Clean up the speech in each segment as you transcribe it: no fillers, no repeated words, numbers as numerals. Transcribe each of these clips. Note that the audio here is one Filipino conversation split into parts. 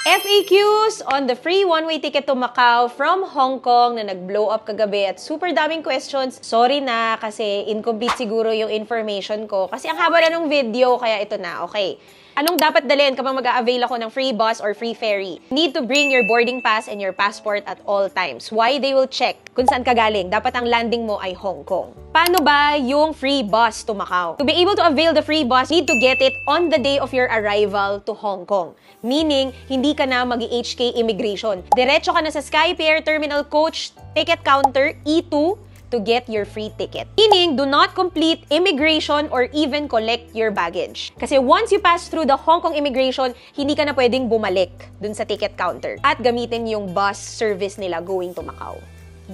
FAQs on the free one-way ticket to Macau from Hong Kong na nag-blow up kagabi at super daming questions. Sorry na kasi incomplete siguro yung information ko kasi ang haba na ng video kaya ito na. Okay. Anong dapat dalhin kapag mag-a-avail ako ng free bus or free ferry? Need to bring your boarding pass and your passport at all times. Why? They will check kung saan ka galing. Dapat ang landing mo ay Hong Kong. Paano ba yung free bus to Macau? To be able to avail the free bus, need to get it on the day of your arrival to Hong Kong. Meaning, hindi ka na mag-HK immigration. Diretso ka na sa SkyPair Terminal Coach Ticket Counter E2 to get your free ticket. Meaning, do not complete immigration or even collect your baggage. Kasi once you pass through the Hong Kong immigration, hindi ka na pwedeng bumalik dun sa ticket counter at gamitin yung bus service nila going to Macau.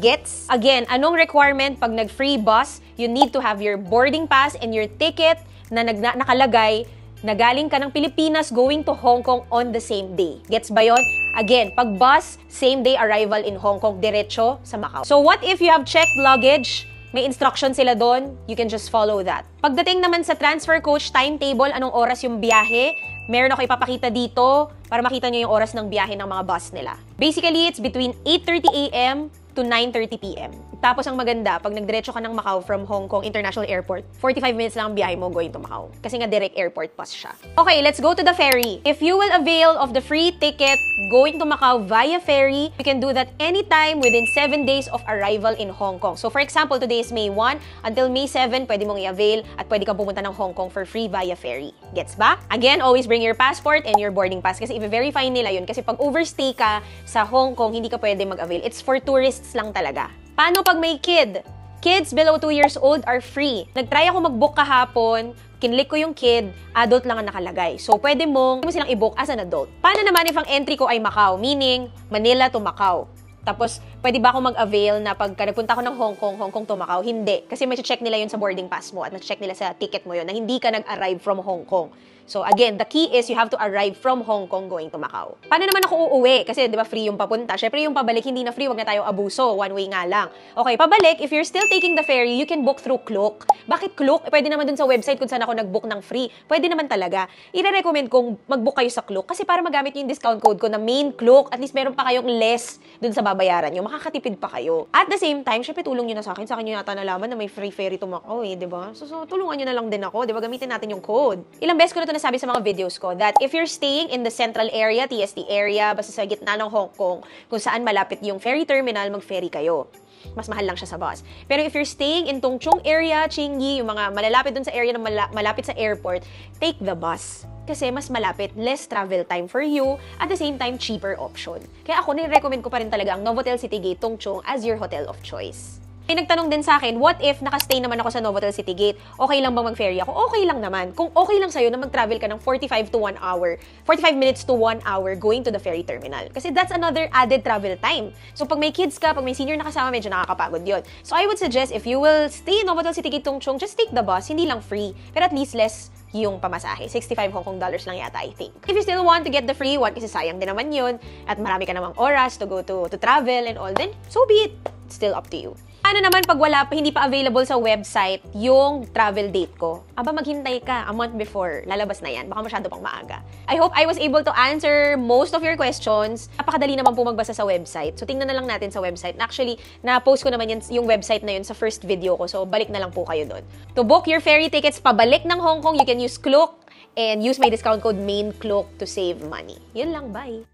Gets? Again, anong requirement pag nag-free bus? You need to have your boarding pass and your ticket na nakalagay na galing ka ng Pilipinas going to Hong Kong on the same day. Gets ba yun? Again, pag bus, same day arrival in Hong Kong, diretso sa Macau. So what if you have checked luggage? May instruction sila doon, you can just follow that. Pagdating naman sa transfer coach timetable, anong oras yung biyahe? Meron ako ipapakita dito para makita nyo yung oras ng biyahe ng mga bus nila. Basically, it's between 8:30 a.m. to 9:30 p.m. Tapos ang maganda, pag nagdiretso ka ng Macau from Hong Kong International Airport, 45 minutes lang ang biyahe mo going to Macau. Kasi nga direct airport bus siya. Okay, let's go to the ferry. If you will avail of the free ticket going to Macau via ferry, you can do that anytime within 7 days of arrival in Hong Kong. So for example, today is May 1, until May 7, pwede mong i-avail at pwede kang pumunta ng Hong Kong for free via ferry. Gets ba? Again, always bring your passport and your boarding pass kasi i-verify nila yun. Kasi pag overstay ka sa Hong Kong, hindi ka pwede mag-avail. It's for tourists lang talaga. Paano pag may kid? Kids below 2 years old are free. Nag-try ako mag-book kahapon, kinlik ko yung kid, adult lang ang nakalagay. So, pwede mo silang i-book as an adult. Paano naman if ang entry ko ay Macau? Meaning, Manila to Macau. Tapos, pwede ba ako mag-avail na pagka nagpunta ako ng Hong Kong to Macau? Hindi. Kasi may check nila yun sa boarding pass mo at check nila sa ticket mo yun na hindi ka nag-arrive from Hong Kong. So again, the key is you have to arrive from Hong Kong going to Macau. Paano naman ako uuwi? Kasi di ba free yung papunta. Syempre yung pabalik hindi na free, wag na tayong abuso. One way nga lang. Okay, pabalik, if you're still taking the ferry, you can book through Klook. Bakit Klook? Pwede naman dun sa website kung saan ako nag-book ng free. Pwede naman talaga. I-recommend kong mag-book kayo sa Klook kasi para magamit yung discount code ko na main Klook, at least meron pa kayong less dun sa babayaran nyo. Makakatipid pa kayo. At the same time, syempre tulong nyo na sa akin. Sa akin nyo yata nalaman na may free ferry to Macau eh, di ba? So tulungan nyo na lang din ako, di ba? Gamitin natin yung code. Ilang beses ko na ito nasabi sa mga videos ko that if you're staying in the central area, TST area, basta sa gitna ng Hong Kong, kung saan malapit yung ferry terminal, mag-ferry kayo. Mas mahal lang siya sa bus. Pero if you're staying in Tung Chung area, Chingy, yung mga malalapit dun sa area na malapit sa airport, take the bus. Kasi mas malapit, less travel time for you, at the same time, cheaper option. Kaya ako, nire-recommend ko pa rin talaga ang Novotel Citygate Tung Chung as your hotel of choice. May nagtanong din sa akin, what if nakastay naman ako sa Novotel Citygate? Okay lang bang mag-ferry ako? Okay lang naman. Kung okay lang sa'yo na mag-travel ka ng 45 minutes to 1 hour going to the ferry terminal. Kasi that's another added travel time. So pag may kids ka, pag may senior na kasama, medyo nakakapagod yun. So I would suggest, if you will stay in Novotel Citygate Tung Chung, just take the bus. Hindi lang free, pero at least less yung pamasahe. 65 Hong Kong dollars lang yata, I think. If you still want to get the free one, kasi sayang din naman yun, at marami ka namang oras to go to travel and all, then so be it. It's still up to you. Ano naman pag wala pa, hindi pa available sa website yung travel date ko? Aba, maghintay ka a month before. Lalabas na yan. Baka masyado pang maaga. I hope I was able to answer most of your questions. Napakadali naman po magbasa sa website. So, tingnan na lang natin sa website. Actually, na-post ko naman yung website na yun sa first video ko. So, balik na lang po kayo doon. To book your ferry tickets pabalik ng Hong Kong, you can use Klook and use my discount code MAINCLOOK to save money. Yun lang, bye!